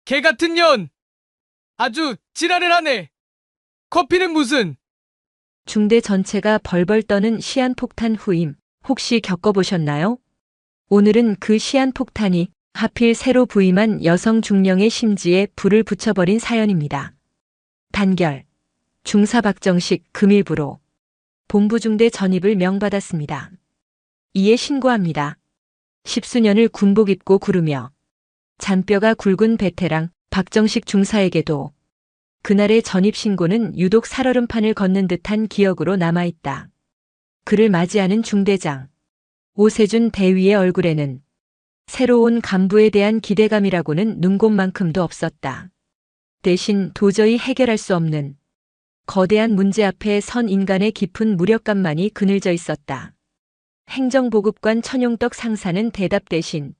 개 같은 년! 아주 지랄을 하네! 커피는 무슨? 중대 전체가 벌벌 떠는 시한폭탄 후임 혹시 겪어보셨나요? 오늘은 그 시한폭탄이 하필 새로 부임한 여성 중령의 심지에 불을 붙여버린 사연입니다. 단결. 중사 박정식 금일부로 본부중대 전입을 명받았습니다. 이에 신고합니다. 십수년을 군복 입고 구르며 잔뼈가 굵은 베테랑 박정식 중사에게도 그날의 전입 신고는 유독 살얼음판을 걷는 듯한 기억으로 남아있다. 그를 맞이하는 중대장 오세준 대위의 얼굴에는 새로운 간부에 대한 기대감이라고는 눈곱만큼도 없었다. 대신 도저히 해결할 수 없는 거대한 문제 앞에 선 인간의 깊은 무력감만이 그늘져 있었다. 행정보급관 천용떡 상사는 대답 대신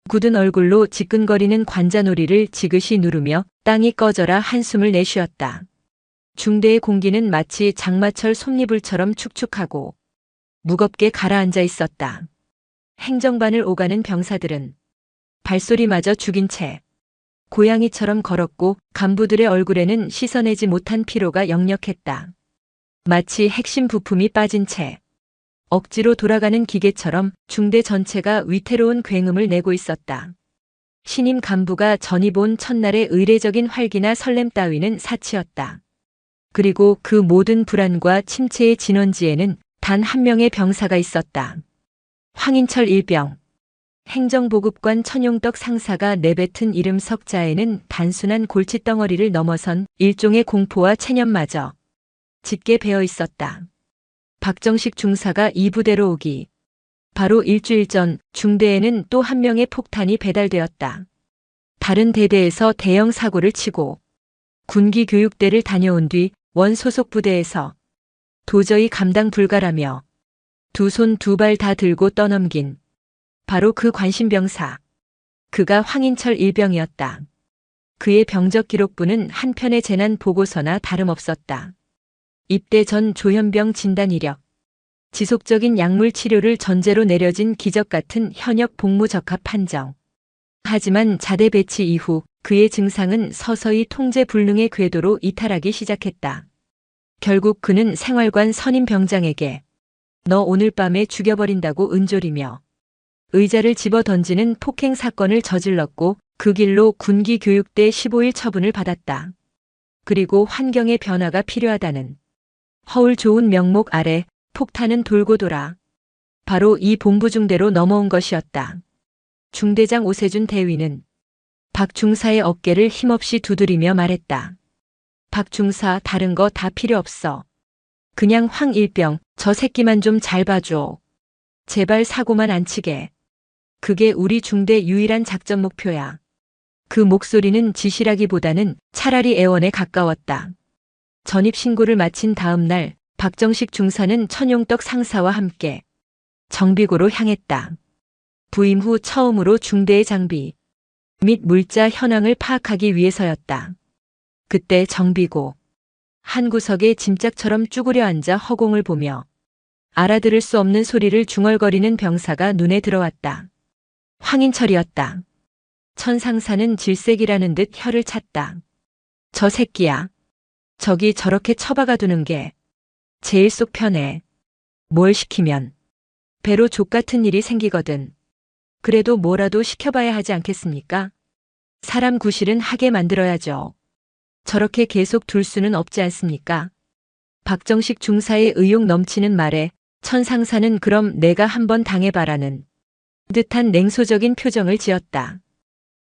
굳은 얼굴로 지끈거리는 관자놀이를 지그시 누르며 땅이 꺼져라 한숨을 내쉬었다. 중대의 공기는 마치 장마철 솜니불처럼 축축하고 무겁게 가라앉아 있었다. 행정반을 오가는 병사들은 발소리마저 죽인 채 고양이처럼 걸었고 간부들의 얼굴에는 씻어내지 못한 피로가 역력했다. 마치 핵심 부품이 빠진 채 억지로 돌아가는 기계처럼 중대 전체가 위태로운 굉음을 내고 있었다. 신임 간부가 전입 온 첫날의 의례적인 활기나 설렘 따위는 사치였다. 그리고 그 모든 불안과 침체의 진원지에는 단 한 명의 병사가 있었다. 황인철 일병. 행정보급관 천용떡 상사가 내뱉은 이름 석자에는 단순한 골칫덩어리를 넘어선 일종의 공포와 체념마저 짙게 배어 있었다. 박정식 중사가 이 부대로 오기 바로 일주일 전 중대에는 또 한 명의 폭탄이 배달되었다. 다른 대대에서 대형 사고를 치고 군기 교육대를 다녀온 뒤 원 소속 부대에서 도저히 감당 불가라며 두 손 두 발 다 들고 떠넘긴 바로 그 관심병사. 그가 황인철 일병이었다. 그의 병적 기록부는 한 편의 재난 보고서나 다름없었다. 입대 전 조현병 진단 이력, 지속적인 약물 치료를 전제로 내려진 기적 같은 현역 복무 적합 판정. 하지만 자대 배치 이후 그의 증상은 서서히 통제 불능의 궤도로 이탈하기 시작했다. 결국 그는 생활관 선임 병장에게 너 오늘 밤에 죽여버린다고 은졸이며 의자를 집어 던지는 폭행 사건을 저질렀고 그 길로 군기 교육대 15일 처분을 받았다. 그리고 환경의 변화가 필요하다는 허울 좋은 명목 아래 폭탄은 돌고 돌아 바로 이 본부중대로 넘어온 것이었다. 중대장 오세준 대위는 박 중사의 어깨를 힘없이 두드리며 말했다. 박 중사 다른 거 다 필요 없어. 그냥 황 일병 저 새끼만 좀 잘 봐줘. 제발 사고만 안 치게. 그게 우리 중대 유일한 작전 목표야. 그 목소리는 지시라기보다는 차라리 애원에 가까웠다. 전입 신고를 마친 다음 날 박정식 중사는 천용떡 상사와 함께 정비고로 향했다. 부임 후 처음으로 중대의 장비 및 물자 현황을 파악하기 위해서였다. 그때 정비고 한 구석에 짐짝처럼 쭈그려 앉아 허공을 보며 알아들을 수 없는 소리를 중얼거리는 병사가 눈에 들어왔다. 황인철이었다. 천 상사는 질색이라는 듯 혀를 찼다. 저 새끼야. 저기 저렇게 처박아 두는 게 제일 속 편해. 뭘 시키면 배로 족같은 일이 생기거든. 그래도 뭐라도 시켜봐야 하지 않겠습니까? 사람 구실은 하게 만들어야죠. 저렇게 계속 둘 수는 없지 않습니까? 박정식 중사의 의욕 넘치는 말에 천 상사는 그럼 내가 한번 당해봐라는 듯한 냉소적인 표정을 지었다.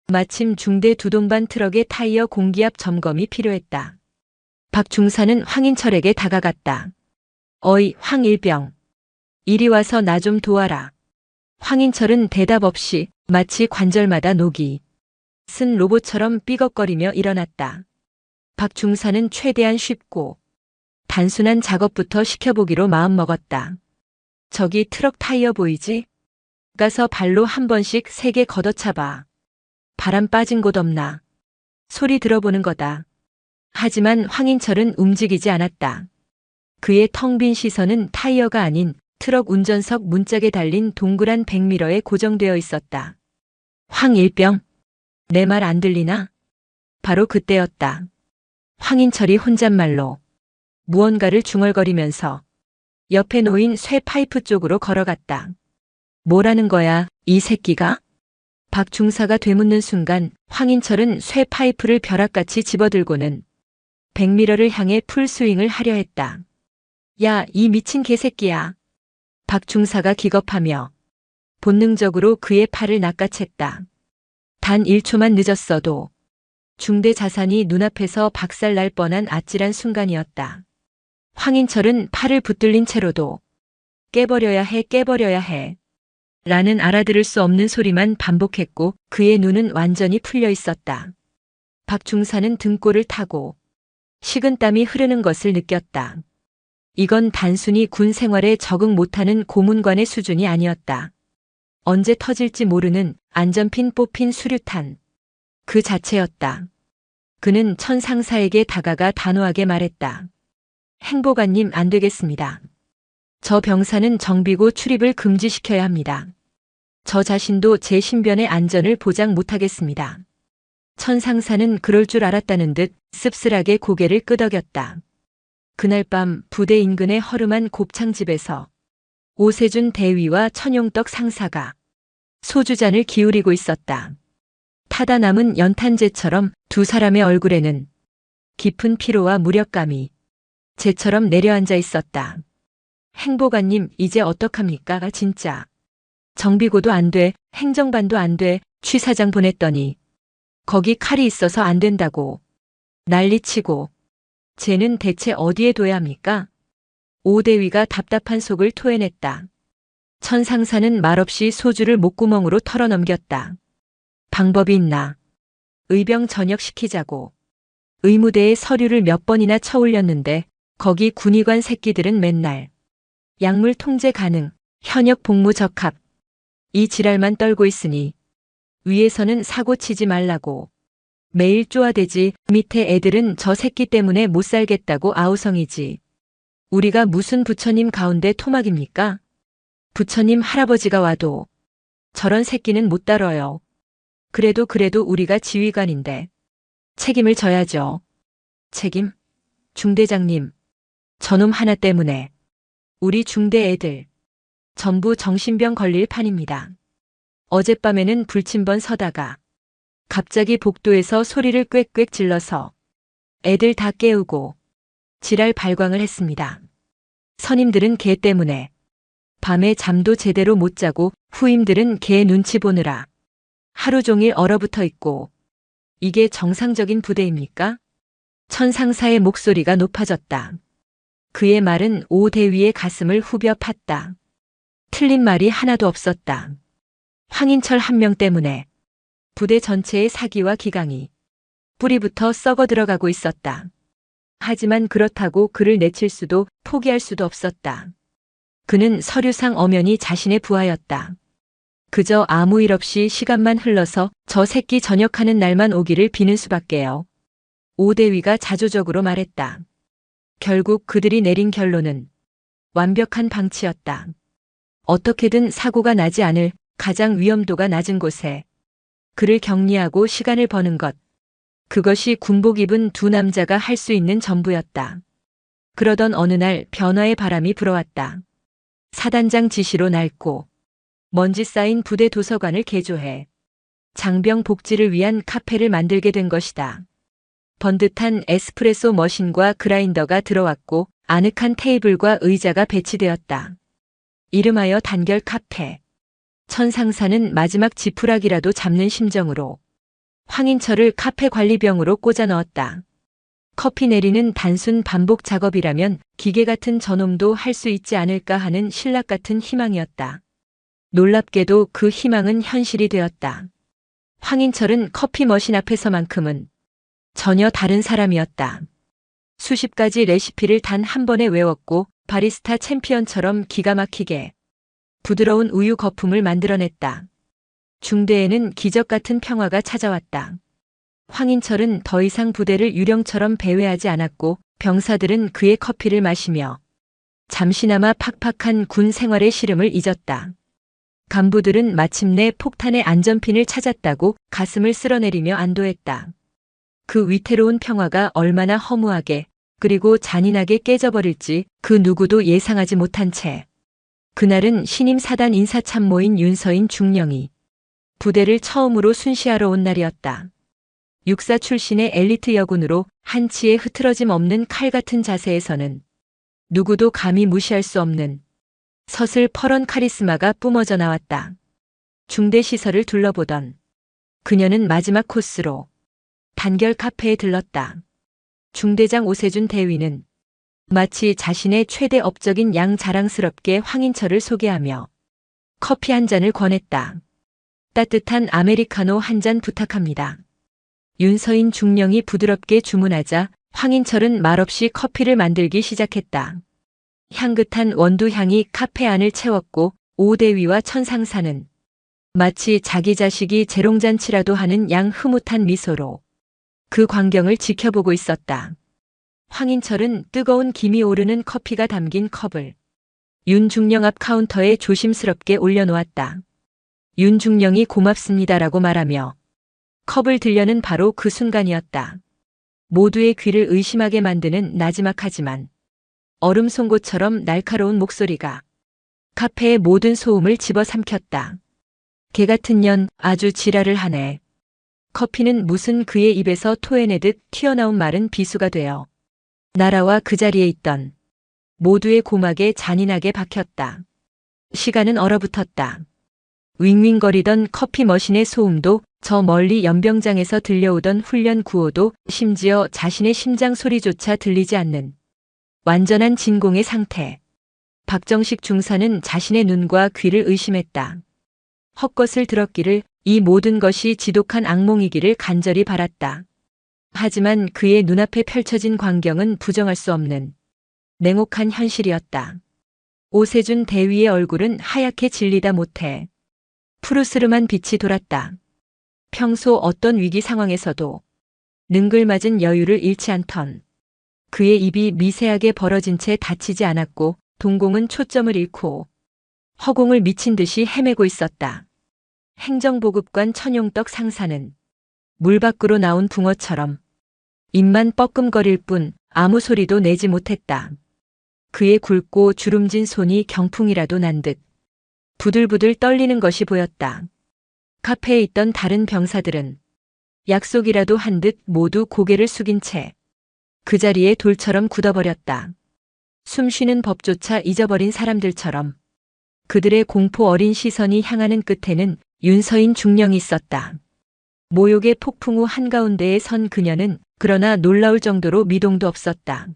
마침 중대 두동반 트럭의 타이어 공기압 점검이 필요했다. 박 중사는 황인철에게 다가갔다. 어이 황 일병. 이리 와서 나 좀 도와라. 황인철은 대답 없이 마치 관절마다 녹이 쓴 로봇처럼 삐걱거리며 일어났다. 박 중사는 최대한 쉽고 단순한 작업부터 시켜보기로 마음먹었다. 저기 트럭 타이어 보이지? 가서 발로 한 번씩 세게 걷어차봐. 바람 빠진 곳 없나? 소리 들어보는 거다. 하지만 황인철은 움직이지 않았다. 그의 텅 빈 시선은 타이어가 아닌 트럭 운전석 문짝에 달린 동그란 백미러에 고정되어 있었다. 황 일병, 내 말 안 들리나? 바로 그때였다. 황인철이 혼잣말로 무언가를 중얼거리면서 옆에 놓인 쇠 파이프 쪽으로 걸어갔다. 뭐라는 거야, 이 새끼가? 박 중사가 되묻는 순간 황인철은 쇠 파이프를 벼락같이 집어들고는 백미러를 향해 풀스윙을 하려 했다. 야, 이 미친 개새끼야. 박 중사가 기겁하며 본능적으로 그의 팔을 낚아챘다. 단 1초만 늦었어도 중대 자산이 눈앞에서 박살날 뻔한 아찔한 순간이었다. 황인철은 팔을 붙들린 채로도 깨버려야 해 라는 알아들을 수 없는 소리만 반복했고 그의 눈은 완전히 풀려 있었다. 박 중사는 등골을 타고 식은땀이 흐르는 것을 느꼈다. 이건 단순히 군 생활에 적응 못하는 고문관의 수준이 아니었다. 언제 터질지 모르는 안전핀 뽑힌 수류탄. 그 자체였다. 그는 천상사에게 다가가 단호하게 말했다. 행보관님, 안 되겠습니다. 저 병사는 정비고 출입을 금지시켜야 합니다. 저 자신도 제 신변의 안전을 보장 못하겠습니다. 천상사는 그럴 줄 알았다는 듯 씁쓸하게 고개를 끄덕였다. 그날 밤 부대 인근의 허름한 곱창집에서 오세준 대위와 천용떡 상사가 소주잔을 기울이고 있었다. 타다 남은 연탄재처럼 두 사람의 얼굴에는 깊은 피로와 무력감이 재처럼 내려앉아 있었다. 행보관님, 이제 어떡합니까? 진짜. 정비고도 안 돼, 행정반도 안 돼, 취사장 보냈더니 거기 칼이 있어서 안 된다고 난리치고 쟤는 대체 어디에 둬야 합니까? 오대위가 답답한 속을 토해냈다. 천상사는 말없이 소주를 목구멍으로 털어넘겼다. 방법이 있나? 의병 전역시키자고. 의무대에 서류를 몇 번이나 쳐올렸는데 거기 군의관 새끼들은 맨날 약물 통제 가능, 현역 복무 적합. 이 지랄만 떨고 있으니 위에서는 사고 치지 말라고. 매일 쪼아대지 밑에 애들은 저 새끼 때문에 못 살겠다고 아우성이지. 우리가 무슨 부처님 가운데 토막입니까? 부처님 할아버지가 와도 저런 새끼는 못 다뤄요. 그래도 우리가 지휘관인데 책임을 져야죠. 책임? 중대장님, 저놈 하나 때문에 우리 중대 애들 전부 정신병 걸릴 판입니다. 어젯밤에는 불침번 서다가 갑자기 복도에서 소리를 꽥꽥 질러서 애들 다 깨우고 지랄 발광을 했습니다. 선임들은 걔 때문에 밤에 잠도 제대로 못 자고 후임들은 걔 눈치 보느라 하루 종일 얼어붙어 있고. 이게 정상적인 부대입니까? 천상사의 목소리가 높아졌다. 그의 말은 오 대위의 가슴을 후벼 팠다. 틀린 말이 하나도 없었다. 황인철 한 명 때문에 부대 전체의 사기와 기강이 뿌리부터 썩어 들어가고 있었다. 하지만 그렇다고 그를 내칠 수도 포기할 수도 없었다. 그는 서류상 엄연히 자신의 부하였다. 그저 아무 일 없이 시간만 흘러서 저 새끼 전역하는 날만 오기를 비는 수밖에요. 오대위가 자조적으로 말했다. 결국 그들이 내린 결론은 완벽한 방치였다. 어떻게든 사고가 나지 않을 가장 위험도가 낮은 곳에 그를 격리하고 시간을 버는 것. 그것이 군복 입은 두 남자가 할 수 있는 전부였다. 그러던 어느 날 변화의 바람이 불어왔다. 사단장 지시로 낡고 먼지 쌓인 부대 도서관을 개조해 장병 복지를 위한 카페를 만들게 된 것이다. 번듯한 에스프레소 머신과 그라인더가 들어왔고 아늑한 테이블과 의자가 배치되었다. 이름하여 단결 카페. 천상사는 마지막 지푸라기라도 잡는 심정으로 황인철을 카페 관리병으로 꽂아 넣었다. 커피 내리는 단순 반복 작업이라면 기계 같은 저놈도 할 수 있지 않을까 하는 신락 같은 희망이었다. 놀랍게도 그 희망은 현실이 되었다. 황인철은 커피 머신 앞에서만큼은 전혀 다른 사람이었다. 수십 가지 레시피를 단 한 번에 외웠고 바리스타 챔피언처럼 기가 막히게 부드러운 우유 거품을 만들어냈다. 중대에는 기적 같은 평화가 찾아왔다. 황인철은 더 이상 부대를 유령처럼 배회하지 않았고 병사들은 그의 커피를 마시며 잠시나마 팍팍한 군 생활의 시름을 잊었다. 간부들은 마침내 폭탄의 안전핀을 찾았다고 가슴을 쓸어내리며 안도했다. 그 위태로운 평화가 얼마나 허무하게 그리고 잔인하게 깨져버릴지 그 누구도 예상하지 못한 채 그날은 신임 사단 인사참모인 윤서인 중령이 부대를 처음으로 순시하러 온 날이었다. 육사 출신의 엘리트 여군으로 한치의 흐트러짐 없는 칼 같은 자세에서는 누구도 감히 무시할 수 없는 서슬퍼런 카리스마가 뿜어져 나왔다. 중대 시설을 둘러보던 그녀는 마지막 코스로 단결 카페에 들렀다. 중대장 오세준 대위는 마치 자신의 최대 업적인 양 자랑스럽게 황인철을 소개하며 커피 한 잔을 권했다. 따뜻한 아메리카노 한 잔 부탁합니다. 윤서인 중령이 부드럽게 주문하자 황인철은 말없이 커피를 만들기 시작했다. 향긋한 원두향이 카페 안을 채웠고 오대위와 천상사는 마치 자기 자식이 재롱잔치라도 하는 양 흐뭇한 미소로 그 광경을 지켜보고 있었다. 황인철은 뜨거운 김이 오르는 커피가 담긴 컵을 윤중령 앞 카운터에 조심스럽게 올려놓았다. 윤중령이 고맙습니다라고 말하며 컵을 들려는 바로 그 순간이었다. 모두의 귀를 의심하게 만드는 나지막하지만 얼음 송곳처럼 날카로운 목소리가 카페의 모든 소음을 집어삼켰다. 개 같은 년 아주 지랄을 하네. 커피는 무슨 그의 입에서 토해내듯 튀어나온 말은 비수가 되어 나라와 그 자리에 있던 모두의 고막에 잔인하게 박혔다. 시간은 얼어붙었다. 윙윙거리던 커피 머신의 소음도 저 멀리 연병장에서 들려오던 훈련 구호도 심지어 자신의 심장 소리조차 들리지 않는 완전한 진공의 상태. 박정식 중사는 자신의 눈과 귀를 의심했다. 헛것을 들었기를 이 모든 것이 지독한 악몽이기를 간절히 바랐다. 하지만 그의 눈앞에 펼쳐진 광경은 부정할 수 없는 냉혹한 현실이었다. 오세준 대위의 얼굴은 하얗게 질리다 못해 푸르스름한 빛이 돌았다. 평소 어떤 위기 상황에서도 능글맞은 여유를 잃지 않던 그의 입이 미세하게 벌어진 채 닫히지 않았고 동공은 초점을 잃고 허공을 미친 듯이 헤매고 있었다. 행정보급관 천용떡 상사는 물 밖으로 나온 붕어처럼 입만 뻐끔거릴 뿐 아무 소리도 내지 못했다. 그의 굵고 주름진 손이 경풍이라도 난 듯 부들부들 떨리는 것이 보였다. 카페에 있던 다른 병사들은 약속이라도 한 듯 모두 고개를 숙인 채 그 자리에 돌처럼 굳어버렸다. 숨쉬는 법조차 잊어버린 사람들처럼 그들의 공포 어린 시선이 향하는 끝에는 윤서인 중령이 있었다. 모욕의 폭풍 후 한가운데에 선 그녀는 그러나 놀라울 정도로 미동도 없었다.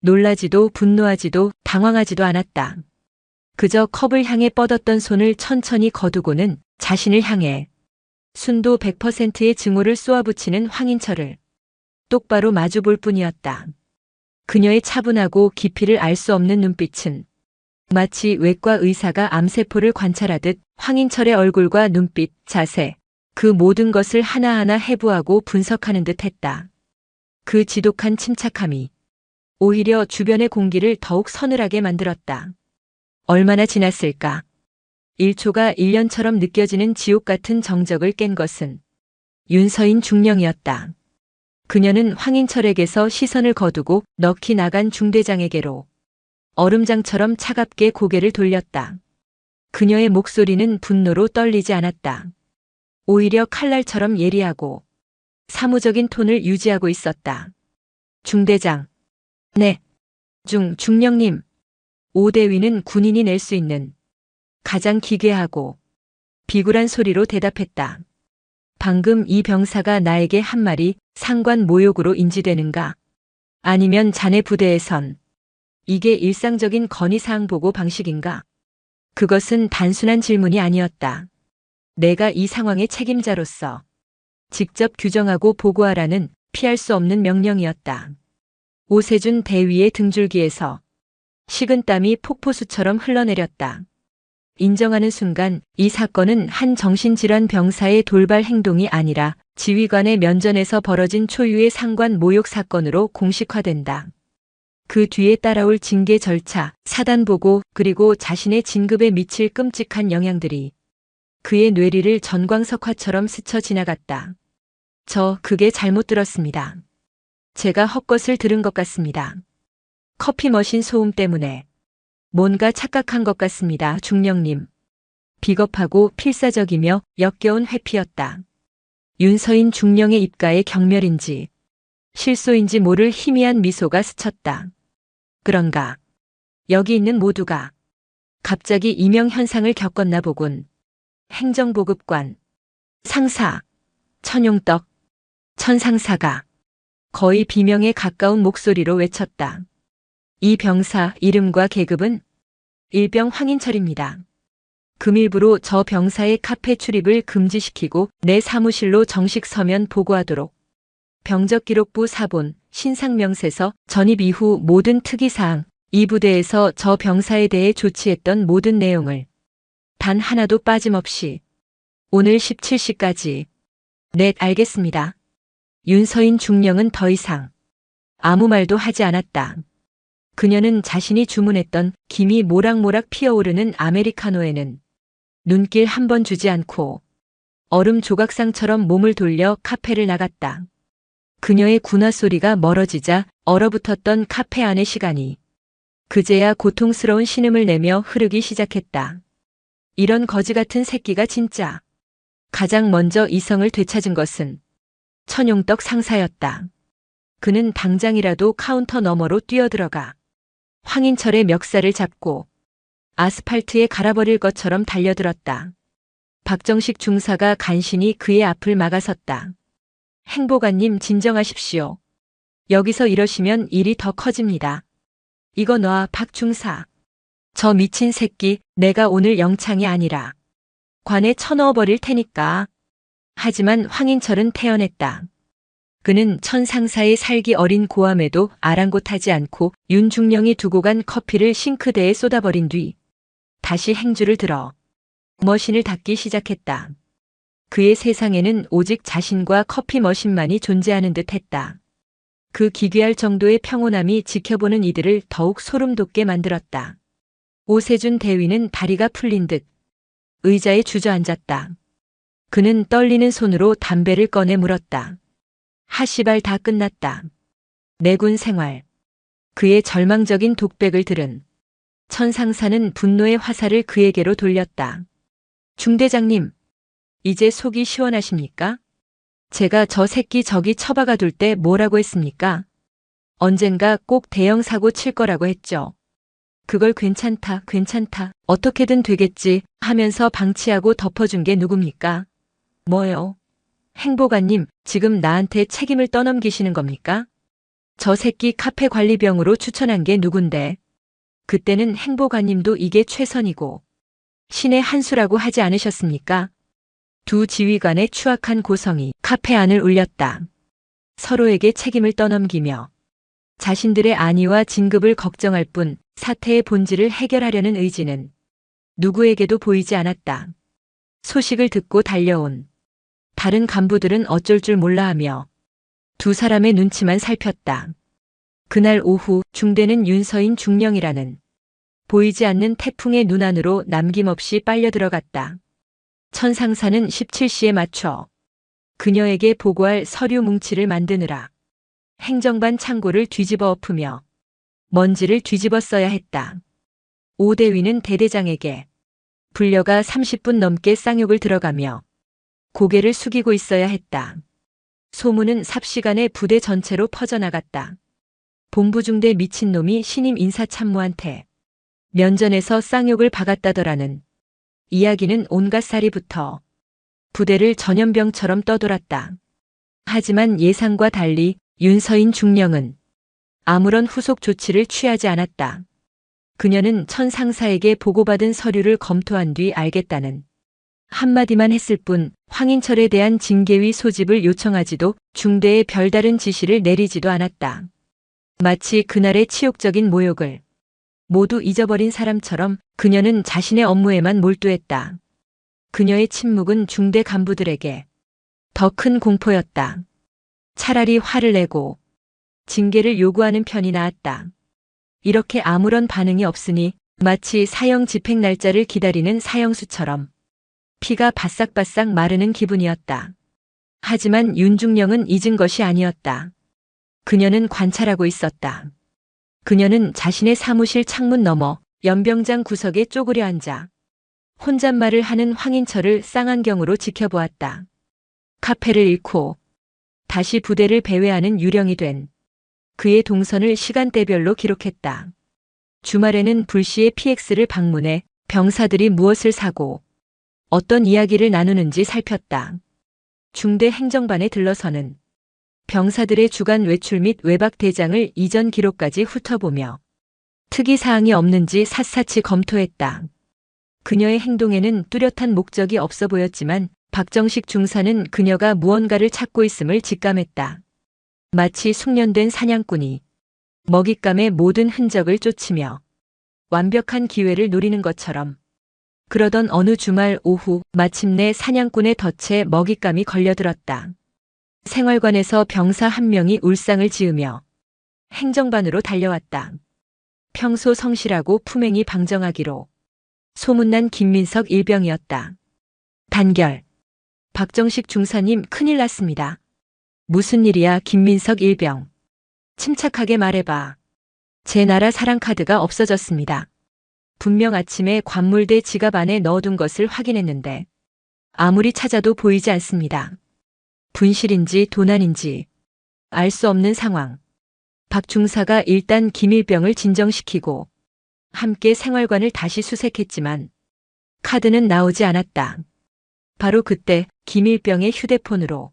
놀라지도 분노하지도 당황하지도 않았다. 그저 컵을 향해 뻗었던 손을 천천히 거두고는 자신을 향해 순도 100%의 증오를 쏘아붙이는 황인철을 똑바로 마주볼 뿐이었다. 그녀의 차분하고 깊이를 알 수 없는 눈빛은 마치 외과 의사가 암세포를 관찰하듯 황인철의 얼굴과 눈빛, 자세, 그 모든 것을 하나하나 해부하고 분석하는 듯 했다. 그 지독한 침착함이 오히려 주변의 공기를 더욱 서늘하게 만들었다. 얼마나 지났을까? 1초가 1년처럼 느껴지는 지옥 같은 정적을 깬 것은 윤서인 중령이었다. 그녀는 황인철에게서 시선을 거두고 넋이 나간 중대장에게로 얼음장처럼 차갑게 고개를 돌렸다. 그녀의 목소리는 분노로 떨리지 않았다. 오히려 칼날처럼 예리하고 사무적인 톤을 유지하고 있었다. 중대장. 네. 중령님. 오대위는 군인이 낼 수 있는 가장 기괴하고 비굴한 소리로 대답했다. 방금 이 병사가 나에게 한 말이 상관 모욕으로 인지되는가? 아니면 자네 부대에선 이게 일상적인 건의사항 보고 방식인가? 그것은 단순한 질문이 아니었다. 내가 이 상황의 책임자로서 직접 규정하고 보고하라는 피할 수 없는 명령이었다. 오세준 대위의 등줄기에서 식은땀이 폭포수처럼 흘러내렸다. 인정하는 순간 이 사건은 한 정신질환 병사의 돌발 행동이 아니라 지휘관의 면전에서 벌어진 초유의 상관 모욕 사건으로 공식화된다. 그 뒤에 따라올 징계 절차, 사단 보고 그리고 자신의 진급에 미칠 끔찍한 영향들이 그의 뇌리를 전광석화처럼 스쳐 지나갔다. 그게 잘못 들었습니다. 제가 헛것을 들은 것 같습니다. 커피 머신 소음 때문에 뭔가 착각한 것 같습니다, 중령님. 비겁하고 필사적이며 역겨운 회피였다. 윤서인 중령의 입가에 경멸인지 실소인지 모를 희미한 미소가 스쳤다. 그런가? 여기 있는 모두가 갑자기 이명현상을 겪었나 보군. 행정보급관, 상사, 천용떡, 천상사가 거의 비명에 가까운 목소리로 외쳤다. 이 병사 이름과 계급은 일병 황인철입니다. 금일부로 저 병사의 카페 출입을 금지시키고 내 사무실로 정식 서면 보고하도록. 병적기록부 사본, 신상명세서 전입 이후 모든 특이사항, 이 부대에서 저 병사에 대해 조치했던 모든 내용을 단 하나도 빠짐없이 오늘 17시까지. 네, 알겠습니다. 윤서인 중령은 더 이상 아무 말도 하지 않았다. 그녀는 자신이 주문했던 김이 모락모락 피어오르는 아메리카노에는 눈길 한 번 주지 않고 얼음 조각상처럼 몸을 돌려 카페를 나갔다. 그녀의 군화 소리가 멀어지자 얼어붙었던 카페 안의 시간이 그제야 고통스러운 신음을 내며 흐르기 시작했다. 이런 거지 같은 새끼가 진짜. 가장 먼저 이성을 되찾은 것은 천용떡 상사였다. 그는 당장이라도 카운터 너머로 뛰어들어가 황인철의 멱살을 잡고 아스팔트에 갈아버릴 것처럼 달려들었다. 박정식 중사가 간신히 그의 앞을 막아섰다. 행보관님, 진정하십시오. 여기서 이러시면 일이 더 커집니다. 이거 놔, 박 중사. 저 미친 새끼, 내가 오늘 영창이 아니라 관에 쳐넣어버릴 테니까. 하지만 황인철은 태연했다. 그는 천상사의 살기 어린 고함에도 아랑곳하지 않고 윤중령이 두고 간 커피를 싱크대에 쏟아버린 뒤 다시 행주를 들어 머신을 닦기 시작했다. 그의 세상에는 오직 자신과 커피 머신만이 존재하는 듯 했다. 그 기괴할 정도의 평온함이 지켜보는 이들을 더욱 소름 돋게 만들었다. 오세준 대위는 다리가 풀린 듯 의자에 주저앉았다. 그는 떨리는 손으로 담배를 꺼내 물었다. 하시발 다 끝났다. 내군 생활. 그의 절망적인 독백을 들은 천상사는 분노의 화살을 그에게로 돌렸다. 중대장님, 이제 속이 시원하십니까? 제가 저 새끼 저기 처박아 둘 때 뭐라고 했습니까? 언젠가 꼭 대형 사고 칠 거라고 했죠. 그걸 괜찮다, 어떻게든 되겠지 하면서 방치하고 덮어준 게 누굽니까? 뭐요? 행보관님, 지금 나한테 책임을 떠넘기시는 겁니까? 저 새끼 카페 관리병으로 추천한 게 누군데? 그때는 행보관님도 이게 최선이고 신의 한 수라고 하지 않으셨습니까? 두 지휘관의 추악한 고성이 카페 안을 울렸다. 서로에게 책임을 떠넘기며 자신들의 안위와 진급을 걱정할 뿐 사태의 본질을 해결하려는 의지는 누구에게도 보이지 않았다. 소식을 듣고 달려온 다른 간부들은 어쩔 줄 몰라 하며 두 사람의 눈치만 살폈다. 그날 오후 중대는 윤서인 중령이라는 보이지 않는 태풍의 눈 안으로 남김없이 빨려 들어갔다. 천상사는 17시에 맞춰 그녀에게 보고할 서류 뭉치를 만드느라 행정반 창고를 뒤집어 엎으며 먼지를 뒤집어 써야 했다. 오대위는 대대장에게 불려가 30분 넘게 쌍욕을 들어가며 고개를 숙이고 있어야 했다. 소문은 삽시간에 부대 전체로 퍼져나갔다. 본부중대 미친놈이 신임 인사참모한테 면전에서 쌍욕을 박았다더라는 이야기는 온갖 살이부터 부대를 전염병처럼 떠돌았다. 하지만 예상과 달리 윤서인 중령은 아무런 후속 조치를 취하지 않았다. 그녀는 천상사에게 보고받은 서류를 검토한 뒤 알겠다는 한마디만 했을 뿐 황인철에 대한 징계위 소집을 요청하지도 중대에 별다른 지시를 내리지도 않았다. 마치 그날의 치욕적인 모욕을 모두 잊어버린 사람처럼 그녀는 자신의 업무에만 몰두했다. 그녀의 침묵은 중대 간부들에게 더 큰 공포였다. 차라리 화를 내고 징계를 요구하는 편이 나았다. 이렇게 아무런 반응이 없으니 마치 사형 집행 날짜를 기다리는 사형수처럼 피가 바싹바싹 마르는 기분이었다. 하지만 윤중령은 잊은 것이 아니었다. 그녀는 관찰하고 있었다. 그녀는 자신의 사무실 창문 너머 연병장 구석에 쪼그려 앉아 혼잣말을 하는 황인철을 쌍안경으로 지켜보았다. 카페를 잃고 다시 부대를 배회하는 유령이 된 그의 동선을 시간대별로 기록했다. 주말에는 불시에 PX를 방문해 병사들이 무엇을 사고 어떤 이야기를 나누는지 살폈다. 중대 행정반에 들러서는 병사들의 주간 외출 및 외박 대장을 이전 기록까지 훑어보며 특이사항이 없는지 샅샅이 검토했다. 그녀의 행동에는 뚜렷한 목적이 없어 보였지만 박정식 중사는 그녀가 무언가를 찾고 있음을 직감했다. 마치 숙련된 사냥꾼이 먹잇감의 모든 흔적을 쫓으며 완벽한 기회를 노리는 것처럼. 그러던 어느 주말 오후 마침내 사냥꾼의 덫에 먹잇감이 걸려들었다. 생활관에서 병사 한 명이 울상을 지으며 행정반으로 달려왔다. 평소 성실하고 품행이 방정하기로 소문난 김민석 일병이었다. 단결. 박정식 중사님 큰일 났습니다. 무슨 일이야 김민석 일병. 침착하게 말해봐. 제 나라 사랑 카드가 없어졌습니다. 분명 아침에 관물대 지갑 안에 넣어둔 것을 확인했는데 아무리 찾아도 보이지 않습니다. 분실인지 도난인지 알 수 없는 상황. 박 중사가 일단 김일병을 진정시키고 함께 생활관을 다시 수색했지만 카드는 나오지 않았다. 바로 그때 김일병의 휴대폰으로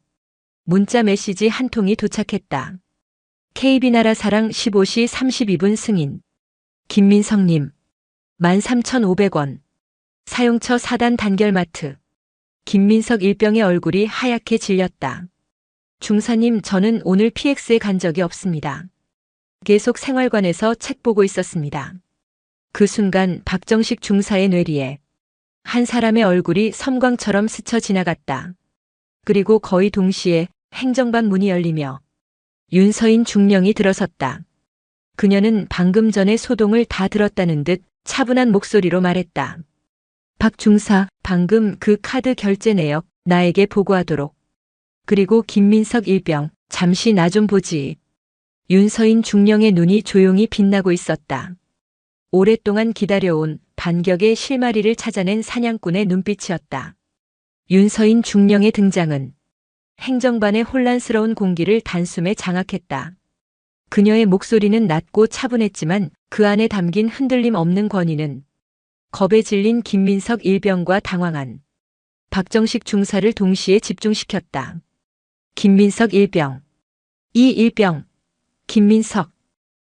문자 메시지 한 통이 도착했다. KB나라 사랑 15시 32분 승인. 김민석님. 13,500원. 사용처 4단 단결마트. 김민석 일병의 얼굴이 하얗게 질렸다. 중사님 저는 오늘 PX에 간 적이 없습니다. 계속 생활관에서 책 보고 있었습니다. 그 순간 박정식 중사의 뇌리에 한 사람의 얼굴이 섬광처럼 스쳐 지나갔다. 그리고 거의 동시에 행정반 문이 열리며 윤서인 중령이 들어섰다. 그녀는 방금 전에 소동을 다 들었다는 듯 차분한 목소리로 말했다. 박 중사, 방금 그 카드 결제 내역 나에게 보고하도록. 그리고 김민석 일병, 잠시 나 좀 보지. 윤서인 중령의 눈이 조용히 빛나고 있었다. 오랫동안 기다려온 반격의 실마리를 찾아낸 사냥꾼의 눈빛이었다. 윤서인 중령의 등장은 행정반의 혼란스러운 공기를 단숨에 장악했다. 그녀의 목소리는 낮고 차분했지만 그 안에 담긴 흔들림 없는 권위는 겁에 질린 김민석 일병과 당황한 박정식 중사를 동시에 집중시켰다. 김민석 일병. 이 일병. 김민석.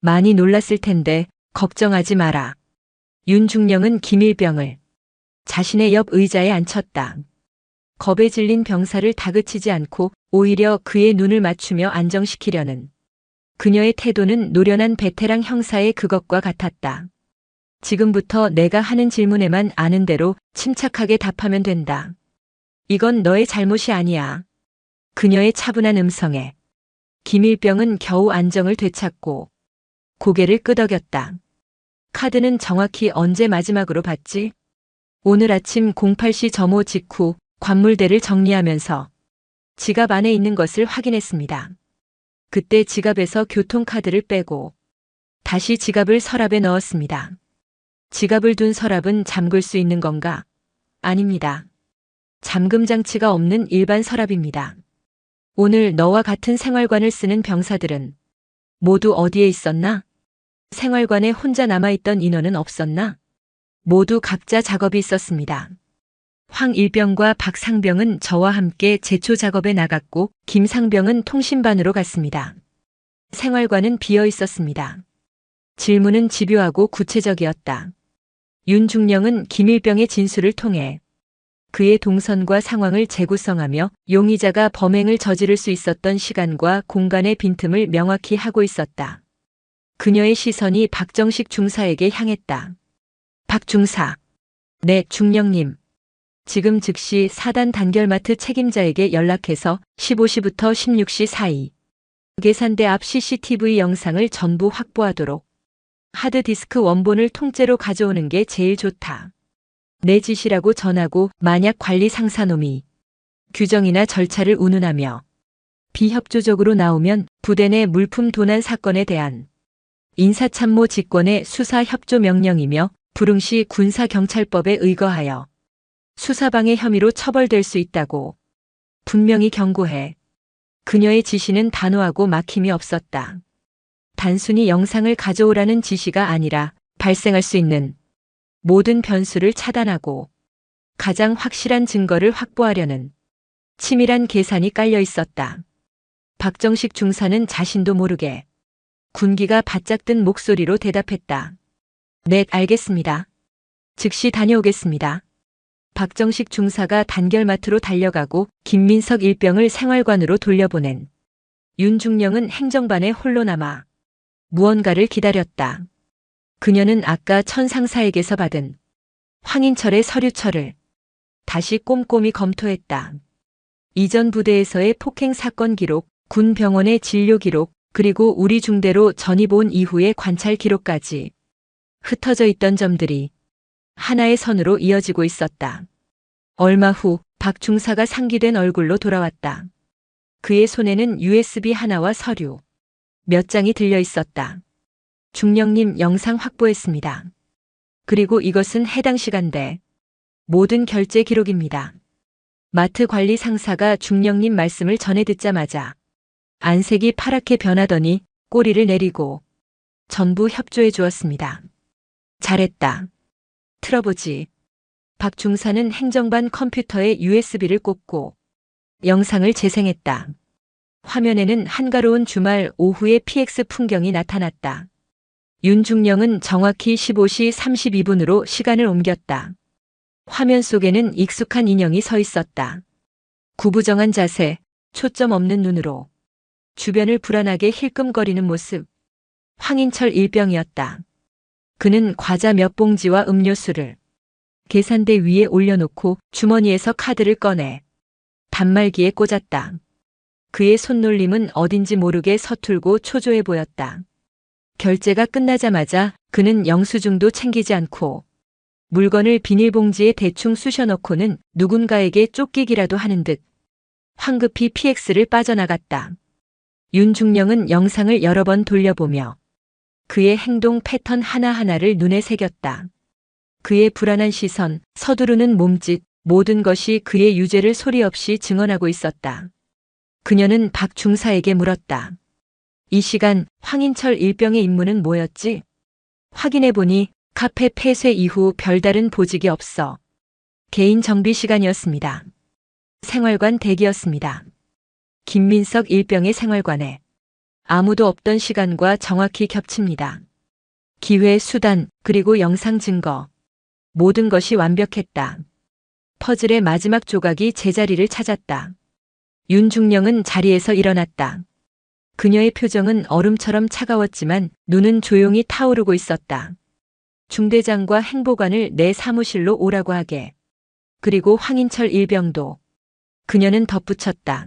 많이 놀랐을 텐데 걱정하지 마라. 윤중령은 김일병을 자신의 옆 의자에 앉혔다. 겁에 질린 병사를 다그치지 않고 오히려 그의 눈을 맞추며 안정시키려는 그녀의 태도는 노련한 베테랑 형사의 그것과 같았다. 지금부터 내가 하는 질문에만 아는 대로 침착하게 답하면 된다. 이건 너의 잘못이 아니야. 그녀의 차분한 음성에 김일병은 겨우 안정을 되찾고 고개를 끄덕였다. 카드는 정확히 언제 마지막으로 봤지? 오늘 아침 08시 점호 직후 관물대를 정리하면서 지갑 안에 있는 것을 확인했습니다. 그때 지갑에서 교통카드를 빼고 다시 지갑을 서랍에 넣었습니다. 지갑을 둔 서랍은 잠글 수 있는 건가? 아닙니다. 잠금 장치가 없는 일반 서랍입니다. 오늘 너와 같은 생활관을 쓰는 병사들은 모두 어디에 있었나? 생활관에 혼자 남아있던 인원은 없었나? 모두 각자 작업이 있었습니다. 황일병과 박상병은 저와 함께 제초 작업에 나갔고 김상병은 통신반으로 갔습니다. 생활관은 비어 있었습니다. 질문은 집요하고 구체적이었다. 윤중령은 김일병의 진술을 통해 그의 동선과 상황을 재구성하며 용의자가 범행을 저지를 수 있었던 시간과 공간의 빈틈을 명확히 하고 있었다. 그녀의 시선이 박정식 중사에게 향했다. 박 중사. 네, 중령님. 지금 즉시 4단 단결마트 책임자에게 연락해서 15시부터 16시 사이 계산대 앞 CCTV 영상을 전부 확보하도록. 하드디스크 원본을 통째로 가져오는 게 제일 좋다. 내 지시라고 전하고 만약 관리 상사놈이 규정이나 절차를 운운하며 비협조적으로 나오면 부대 내 물품 도난 사건에 대한 인사참모 직권의 수사 협조 명령이며 불응시 군사경찰법에 의거하여 수사방해 혐의로 처벌될 수 있다고 분명히 경고해 그녀의 지시는 단호하고 막힘이 없었다. 단순히 영상을 가져오라는 지시가 아니라 발생할 수 있는 모든 변수를 차단하고 가장 확실한 증거를 확보하려는 치밀한 계산이 깔려 있었다. 박정식 중사는 자신도 모르게 군기가 바짝 든 목소리로 대답했다. 네, 알겠습니다. 즉시 다녀오겠습니다. 박정식 중사가 단결마트로 달려가고 김민석 일병을 생활관으로 돌려보낸 윤중령은 행정반에 홀로 남아 무언가를 기다렸다. 그녀는 아까 천상사에게서 받은 황인철의 서류처를 다시 꼼꼼히 검토했다. 이전 부대에서의 폭행 사건 기록, 군 병원의 진료 기록, 그리고 우리 중대로 전입 온 이후의 관찰 기록까지 흩어져 있던 점들이 하나의 선으로 이어지고 있었다. 얼마 후 박 중사가 상기된 얼굴로 돌아왔다. 그의 손에는 USB 하나와 서류 몇 장이 들려 있었다. 중령님, 영상 확보했습니다. 그리고 이것은 해당 시간대 모든 결제 기록입니다. 마트 관리 상사가 중령님 말씀을 전해 듣자마자 안색이 파랗게 변하더니 꼬리를 내리고 전부 협조해 주었습니다. 잘했다. 틀어보지. 박 중사는 행정반 컴퓨터에 USB를 꽂고 영상을 재생했다. 화면에는 한가로운 주말 오후의 PX 풍경이 나타났다. 윤중령은 정확히 15시 32분으로 시간을 옮겼다. 화면 속에는 익숙한 인형이 서 있었다. 구부정한 자세, 초점 없는 눈으로 주변을 불안하게 힐끔거리는 모습. 황인철 일병이었다. 그는 과자 몇 봉지와 음료수를 계산대 위에 올려놓고 주머니에서 카드를 꺼내 단말기에 꽂았다. 그의 손놀림은 어딘지 모르게 서툴고 초조해 보였다. 결제가 끝나자마자 그는 영수증도 챙기지 않고 물건을 비닐봉지에 대충 쑤셔넣고는 누군가에게 쫓기기라도 하는 듯 황급히 PX를 빠져나갔다. 윤중령은 영상을 여러 번 돌려보며 그의 행동 패턴 하나하나를 눈에 새겼다. 그의 불안한 시선, 서두르는 몸짓, 모든 것이 그의 유죄를 소리 없이 증언하고 있었다. 그녀는 박 중사에게 물었다. 이 시간 황인철 일병의 임무는 뭐였지? 확인해보니 카페 폐쇄 이후 별다른 보직이 없어 개인 정비 시간이었습니다. 생활관 대기였습니다. 김민석 일병의 생활관에 아무도 없던 시간과 정확히 겹칩니다. 기회, 수단, 그리고 영상 증거. 모든 것이 완벽했다. 퍼즐의 마지막 조각이 제자리를 찾았다. 윤중령은 자리에서 일어났다. 그녀의 표정은 얼음처럼 차가웠지만 눈은 조용히 타오르고 있었다. 중대장과 행보관을 내 사무실로 오라고 하게. 그리고 황인철 일병도. 그녀는 덧붙였다.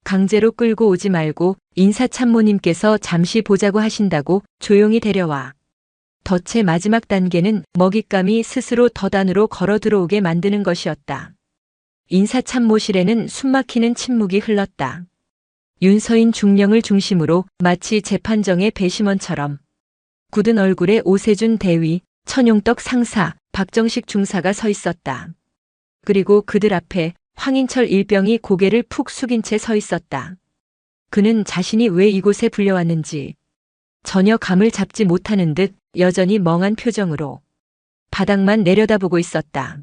강제로 끌고 오지 말고 인사참모님께서 잠시 보자고 하신다고 조용히 데려와. 덫의 마지막 단계는 먹잇감이 스스로 덫안으로 걸어 들어오게 만드는 것이었다. 인사참모실에는 숨막히는 침묵이 흘렀다. 윤서인 중령을 중심으로 마치 재판정의 배심원처럼 굳은 얼굴에 오세준 대위, 천용떡 상사, 박정식 중사가 서 있었다. 그리고 그들 앞에 황인철 일병이 고개를 푹 숙인 채 서 있었다. 그는 자신이 왜 이곳에 불려왔는지 전혀 감을 잡지 못하는 듯 여전히 멍한 표정으로 바닥만 내려다보고 있었다.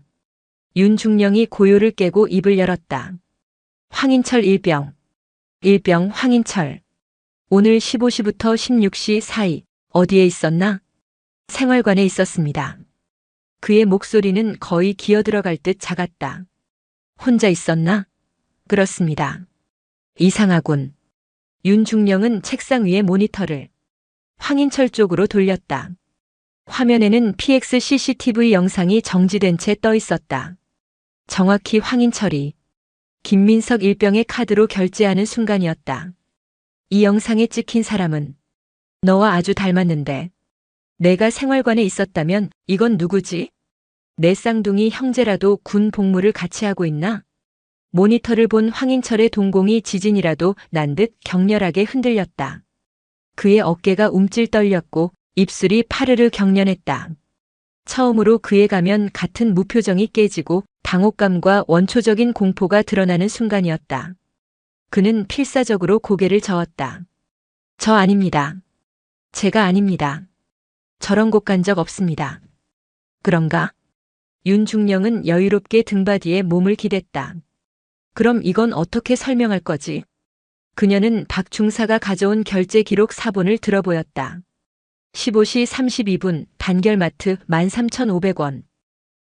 윤중령이 고요를 깨고 입을 열었다. 황인철 일병. 일병 황인철. 오늘 15시부터 16시 사이 어디에 있었나? 생활관에 있었습니다. 그의 목소리는 거의 기어들어갈 듯 작았다. 혼자 있었나? 그렇습니다. 이상하군. 윤중령은 책상 위의 모니터를 황인철 쪽으로 돌렸다. 화면에는 PX CCTV 영상이 정지된 채 떠 있었다. 정확히 황인철이 김민석 일병의 카드로 결제하는 순간이었다. 이 영상에 찍힌 사람은 너와 아주 닮았는데 내가 생활관에 있었다면 이건 누구지? 내 쌍둥이 형제라도 군 복무를 같이 하고 있나? 모니터를 본 황인철의 동공이 지진이라도 난 듯 격렬하게 흔들렸다. 그의 어깨가 움찔 떨렸고 입술이 파르르 경련했다. 처음으로 그의 가면 같은 무표정이 깨지고 당혹감과 원초적인 공포가 드러나는 순간이었다. 그는 필사적으로 고개를 저었다. 저 아닙니다. 제가 아닙니다. 저런 곳 간 적 없습니다. 그런가? 윤중령은 여유롭게 등받이에 몸을 기댔다. 그럼 이건 어떻게 설명할 거지? 그녀는 박 중사가 가져온 결제 기록 사본을 들어보였다. 15시 32분 단결마트 13,500원.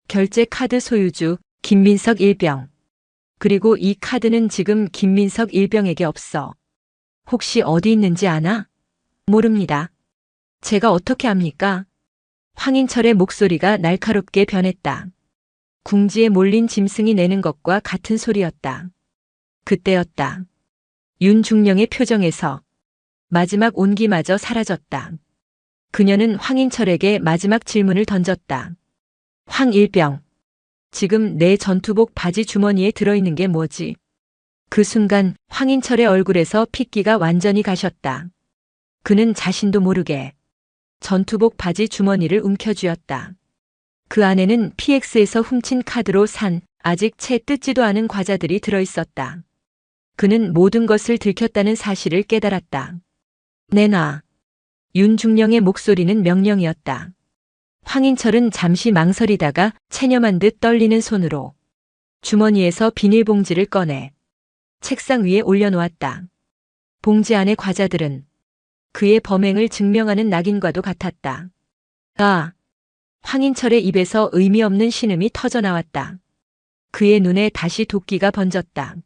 결제 카드 소유주 김민석 일병. 그리고 이 카드는 지금 김민석 일병에게 없어. 혹시 어디 있는지 아나? 모릅니다. 제가 어떻게 압니까? 황인철의 목소리가 날카롭게 변했다. 궁지에 몰린 짐승이 내는 것과 같은 소리였다. 그때였다. 윤중령의 표정에서 마지막 온기마저 사라졌다. 그녀는 황인철에게 마지막 질문을 던졌다. 황일병, 지금 내 전투복 바지 주머니에 들어있는 게 뭐지? 그 순간 황인철의 얼굴에서 핏기가 완전히 가셨다. 그는 자신도 모르게 전투복 바지 주머니를 움켜쥐었다. 그 안에는 PX에서 훔친 카드로 산 아직 채 뜯지도 않은 과자들이 들어있었다. 그는 모든 것을 들켰다는 사실을 깨달았다. 내놔. 윤중령의 목소리는 명령이었다. 황인철은 잠시 망설이다가 체념한 듯 떨리는 손으로 주머니에서 비닐봉지를 꺼내 책상 위에 올려놓았다. 봉지 안의 과자들은 그의 범행을 증명하는 낙인과도 같았다. 아! 황인철의 입에서 의미 없는 신음이 터져나왔다. 그의 눈에 다시 도끼가 번졌다.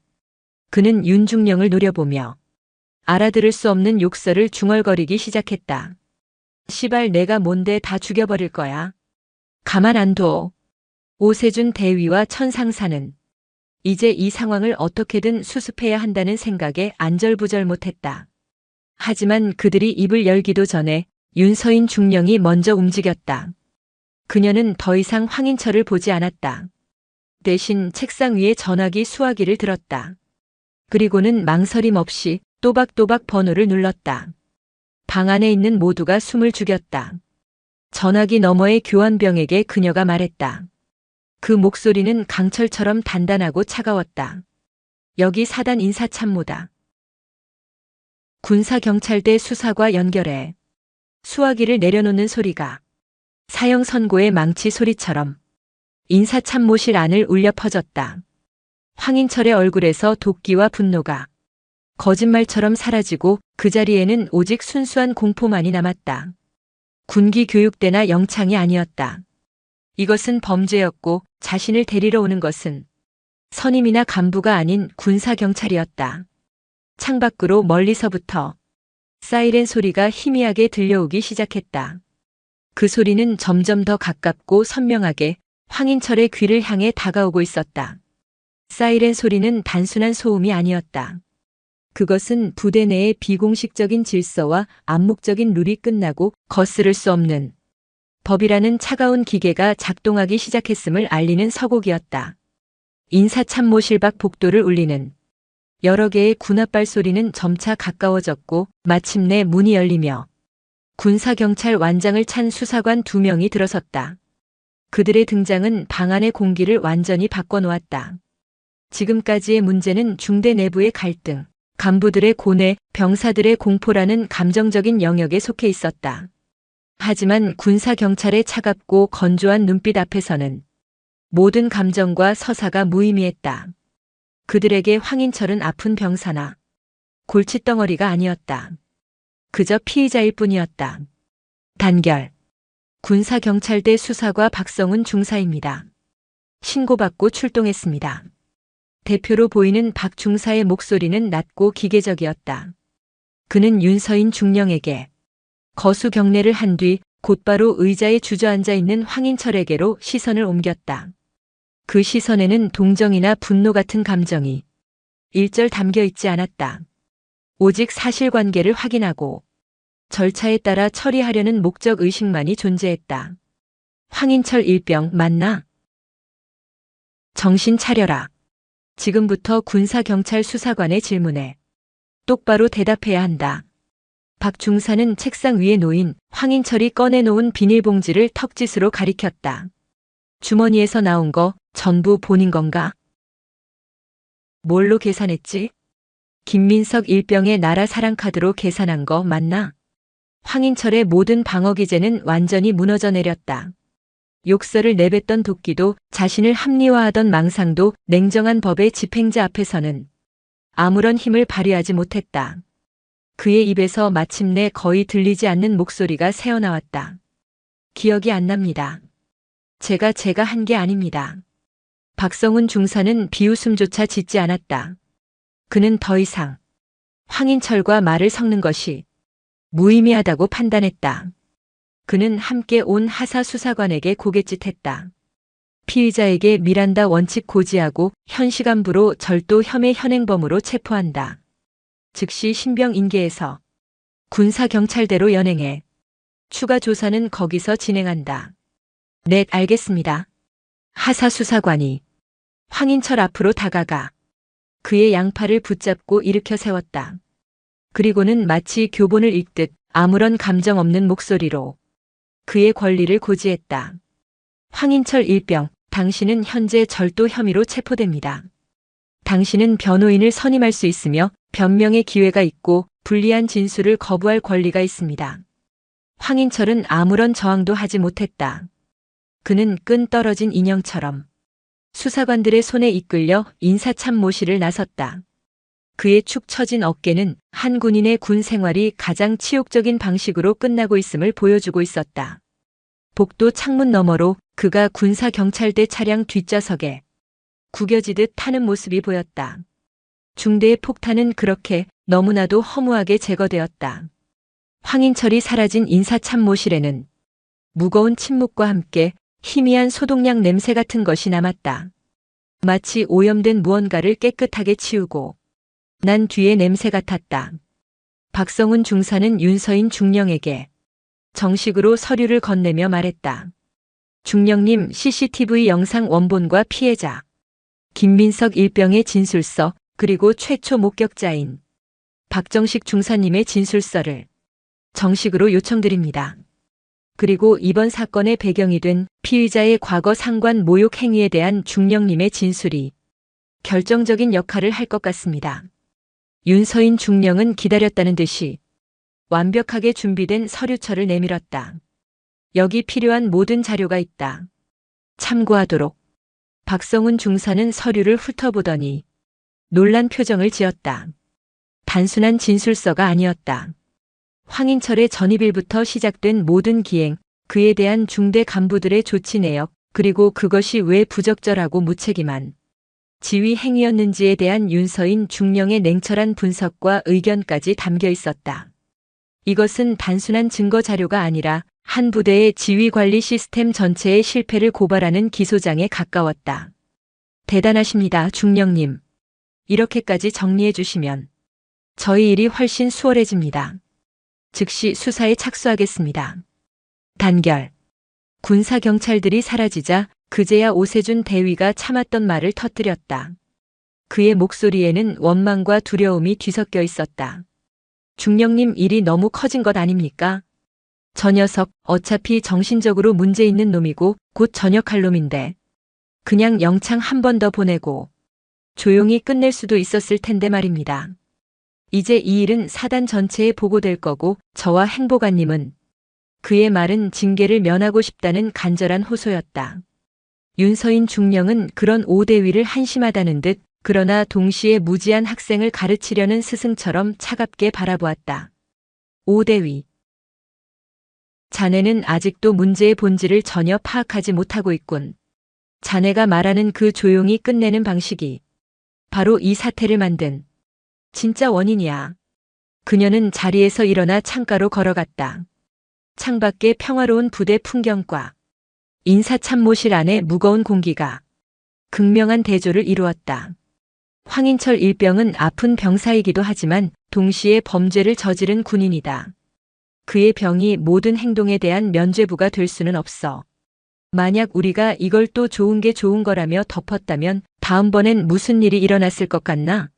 그는 윤중령을 노려보며 알아들을 수 없는 욕설을 중얼거리기 시작했다. 시발 내가 뭔데 다 죽여버릴 거야. 가만 안 둬. 오세준 대위와 천상사는 이제 이 상황을 어떻게든 수습해야 한다는 생각에 안절부절 못했다. 하지만 그들이 입을 열기도 전에 윤서인 중령이 먼저 움직였다. 그녀는 더 이상 황인철을 보지 않았다. 대신 책상 위에 전화기 수화기를 들었다. 그리고는 망설임 없이 또박또박 번호를 눌렀다. 방 안에 있는 모두가 숨을 죽였다. 전화기 너머의 교환병에게 그녀가 말했다. 그 목소리는 강철처럼 단단하고 차가웠다. 여기 사단 인사참모다. 군사경찰대 수사과 연결해. 수화기를 내려놓는 소리가 사형 선고의 망치 소리처럼 인사참모실 안을 울려 퍼졌다. 황인철의 얼굴에서 도끼와 분노가 거짓말처럼 사라지고 그 자리에는 오직 순수한 공포만이 남았다. 군기 교육대나 영창이 아니었다. 이것은 범죄였고 자신을 데리러 오는 것은 선임이나 간부가 아닌 군사경찰이었다. 창밖으로 멀리서부터 사이렌 소리가 희미하게 들려오기 시작했다. 그 소리는 점점 더 가깝고 선명하게 황인철의 귀를 향해 다가오고 있었다. 사이렌 소리는 단순한 소음이 아니었다. 그것은 부대 내의 비공식적인 질서와 암묵적인 룰이 끝나고 거스를 수 없는 법이라는 차가운 기계가 작동하기 시작했음을 알리는 서곡이었다. 인사참모실 밖 복도를 울리는 여러 개의 군홧발 소리는 점차 가까워졌고 마침내 문이 열리며 군사경찰 완장을 찬 수사관 2명이 들어섰다. 그들의 등장은 방 안의 공기를 완전히 바꿔놓았다. 지금까지의 문제는 중대 내부의 갈등, 간부들의 고뇌, 병사들의 공포라는 감정적인 영역에 속해 있었다. 하지만 군사경찰의 차갑고 건조한 눈빛 앞에서는 모든 감정과 서사가 무의미했다. 그들에게 황인철은 아픈 병사나 골칫덩어리가 아니었다. 그저 피의자일 뿐이었다. 단결. 군사경찰대 수사과 박성훈 중사입니다. 신고받고 출동했습니다. 대표로 보이는 박 중사의 목소리는 낮고 기계적이었다. 그는 윤서인 중령에게 거수 경례를 한 뒤 곧바로 의자에 주저앉아 있는 황인철에게로 시선을 옮겼다. 그 시선에는 동정이나 분노 같은 감정이 일절 담겨 있지 않았다. 오직 사실관계를 확인하고 절차에 따라 처리하려는 목적 의식만이 존재했다. 황인철 일병 맞나? 정신 차려라. 지금부터 군사경찰 수사관의 질문에 똑바로 대답해야 한다. 박 중사는 책상 위에 놓인 황인철이 꺼내놓은 비닐봉지를 턱짓으로 가리켰다. 주머니에서 나온 거 전부 본인 건가? 뭘로 계산했지? 김민석 일병의 나라 사랑카드로 계산한 거 맞나? 황인철의 모든 방어 기제는 완전히 무너져 내렸다. 욕설을 내뱉던 도끼도 자신을 합리화하던 망상도 냉정한 법의 집행자 앞에서는 아무런 힘을 발휘하지 못했다. 그의 입에서 마침내 거의 들리지 않는 목소리가 새어나왔다. 기억이 안 납니다. 제가 한 게 아닙니다. 박성훈 중사는 비웃음조차 짓지 않았다. 그는 더 이상 황인철과 말을 섞는 것이 무의미하다고 판단했다. 그는 함께 온 하사 수사관에게 고갯짓했다. 피의자에게 미란다 원칙 고지하고 현시간부로 절도 혐의 현행범으로 체포한다. 즉시 신병 인계해서 군사경찰대로 연행해. 추가 조사는 거기서 진행한다. 네, 알겠습니다. 하사 수사관이 황인철 앞으로 다가가 그의 양팔을 붙잡고 일으켜 세웠다. 그리고는 마치 교본을 읽듯 아무런 감정 없는 목소리로 그의 권리를 고지했다. 황인철 일병, 당신은 현재 절도 혐의로 체포됩니다. 당신은 변호인을 선임할 수 있으며 변명의 기회가 있고 불리한 진술을 거부할 권리가 있습니다. 황인철은 아무런 저항도 하지 못했다. 그는 끈 떨어진 인형처럼 수사관들의 손에 이끌려 인사참모실을 나섰다. 그의 축 처진 어깨는 한 군인의 군 생활이 가장 치욕적인 방식으로 끝나고 있음을 보여주고 있었다. 복도 창문 너머로 그가 군사경찰대 차량 뒷좌석에 구겨지듯 타는 모습이 보였다. 중대의 폭탄은 그렇게 너무나도 허무하게 제거되었다. 황인철이 사라진 인사참모실에는 무거운 침묵과 함께 희미한 소독약 냄새 같은 것이 남았다. 마치 오염된 무언가를 깨끗하게 치우고 난 뒤의 냄새 같았다. 박성훈 중사는 윤서인 중령에게 정식으로 서류를 건네며 말했다. 중령님, CCTV 영상 원본과 피해자 김민석 일병의 진술서 그리고 최초 목격자인 박정식 중사님의 진술서를 정식으로 요청드립니다. 그리고 이번 사건의 배경이 된 피의자의 과거 상관 모욕 행위에 대한 중령님의 진술이 결정적인 역할을 할 것 같습니다. 윤서인 중령은 기다렸다는 듯이 완벽하게 준비된 서류철을 내밀었다. 여기 필요한 모든 자료가 있다. 참고하도록. 박성훈 중사는 서류를 훑어보더니 놀란 표정을 지었다. 단순한 진술서가 아니었다. 황인철의 전입일부터 시작된 모든 기행, 그에 대한 중대 간부들의 조치 내역, 그리고 그것이 왜 부적절하고 무책임한 지휘 행위였는지에 대한 윤서인 중령의 냉철한 분석과 의견까지 담겨 있었다. 이것은 단순한 증거 자료가 아니라 한 부대의 지휘 관리 시스템 전체의 실패를 고발하는 기소장에 가까웠다. 대단하십니다, 중령님. 이렇게까지 정리해 주시면 저희 일이 훨씬 수월해집니다. 즉시 수사에 착수하겠습니다. 단결. 군사경찰들이 사라지자 그제야 오세준 대위가 참았던 말을 터뜨렸다. 그의 목소리에는 원망과 두려움이 뒤섞여 있었다. 중령님, 일이 너무 커진 것 아닙니까? 저 녀석 어차피 정신적으로 문제 있는 놈이고 곧 전역할 놈인데 그냥 영창 한 번 더 보내고 조용히 끝낼 수도 있었을 텐데 말입니다. 이제 이 일은 사단 전체에 보고될 거고 저와 행보관님은 그의 말은 징계를 면하고 싶다는 간절한 호소였다. 윤서인 중령은 그런 오대위를 한심하다는 듯 그러나 동시에 무지한 학생을 가르치려는 스승처럼 차갑게 바라보았다. 오대위. 자네는 아직도 문제의 본질을 전혀 파악하지 못하고 있군. 자네가 말하는 그 조용히 끝내는 방식이 바로 이 사태를 만든 진짜 원인이야. 그녀는 자리에서 일어나 창가로 걸어갔다. 창밖의 평화로운 부대 풍경과 인사참모실 안의 무거운 공기가 극명한 대조를 이루었다. 황인철 일병은 아픈 병사이기도 하지만 동시에 범죄를 저지른 군인이다. 그의 병이 모든 행동에 대한 면죄부가 될 수는 없어. 만약 우리가 이걸 또 좋은 게 좋은 거라며 덮었다면 다음번엔 무슨 일이 일어났을 것 같나?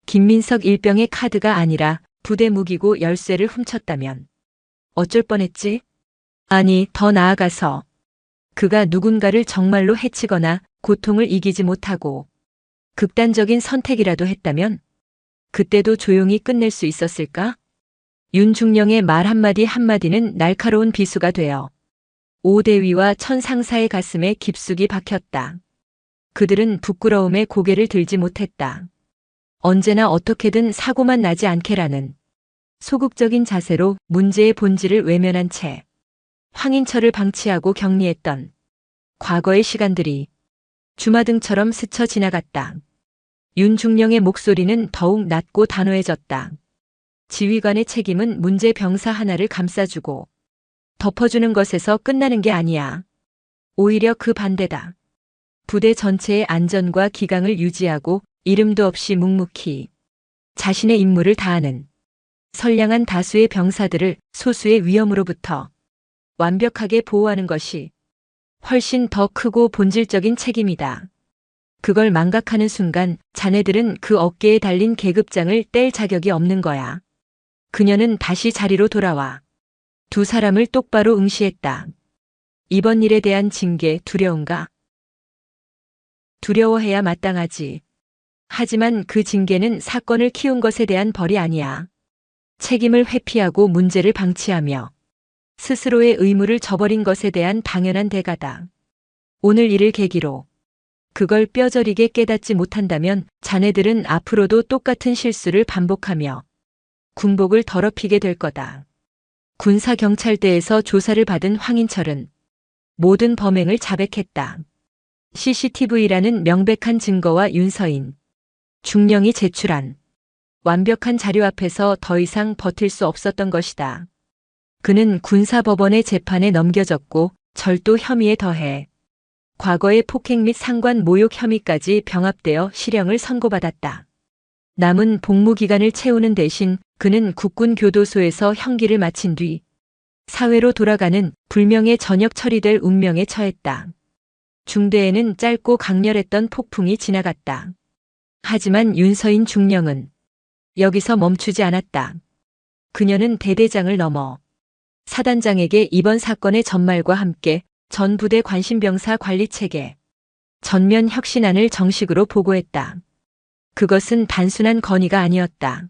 김민석 일병의 카드가 아니라 부대 무기고 열쇠를 훔쳤다면 어쩔 뻔했지? 아니, 더 나아가서 그가 누군가를 정말로 해치거나 고통을 이기지 못하고 극단적인 선택이라도 했다면 그때도 조용히 끝낼 수 있었을까? 윤중령의 말 한마디 한마디는 날카로운 비수가 되어 오대위와 천상사의 가슴에 깊숙이 박혔다. 그들은 부끄러움에 고개를 들지 못했다. 언제나 어떻게든 사고만 나지 않게라는 소극적인 자세로 문제의 본질을 외면한 채 황인철을 방치하고 격리했던 과거의 시간들이 주마등처럼 스쳐 지나갔다. 윤중령의 목소리는 더욱 낮고 단호해졌다. 지휘관의 책임은 문제 병사 하나를 감싸주고 덮어주는 것에서 끝나는 게 아니야. 오히려 그 반대다. 부대 전체의 안전과 기강을 유지하고 이름도 없이 묵묵히 자신의 임무를 다하는 선량한 다수의 병사들을 소수의 위험으로부터 완벽하게 보호하는 것이 훨씬 더 크고 본질적인 책임이다. 그걸 망각하는 순간 자네들은 그 어깨에 달린 계급장을 뗄 자격이 없는 거야. 그녀는 다시 자리로 돌아와 두 사람을 똑바로 응시했다. 이번 일에 대한 징계 두려운가? 두려워해야 마땅하지. 하지만 그 징계는 사건을 키운 것에 대한 벌이 아니야. 책임을 회피하고 문제를 방치하며 스스로의 의무를 저버린 것에 대한 당연한 대가다. 오늘 일을 계기로 그걸 뼈저리게 깨닫지 못한다면 자네들은 앞으로도 똑같은 실수를 반복하며 군복을 더럽히게 될 거다. 군사경찰대에서 조사를 받은 황인철은 모든 범행을 자백했다. CCTV라는 명백한 증거와 윤서인, 중령이 제출한 완벽한 자료 앞에서 더 이상 버틸 수 없었던 것이다. 그는 군사법원의 재판에 넘겨졌고 절도 혐의에 더해 과거의 폭행 및 상관 모욕 혐의까지 병합되어 실형을 선고받았다. 남은 복무 기간을 채우는 대신 그는 국군 교도소에서 형기를 마친 뒤 사회로 돌아가는 불명예 전역 처리될 운명에 처했다. 중대에는 짧고 강렬했던 폭풍이 지나갔다. 하지만 윤서인 중령은 여기서 멈추지 않았다. 그녀는 대대장을 넘어 사단장에게 이번 사건의 전말과 함께 전 부대 관심병사 관리 체계 전면 혁신안을 정식으로 보고했다. 그것은 단순한 건의가 아니었다.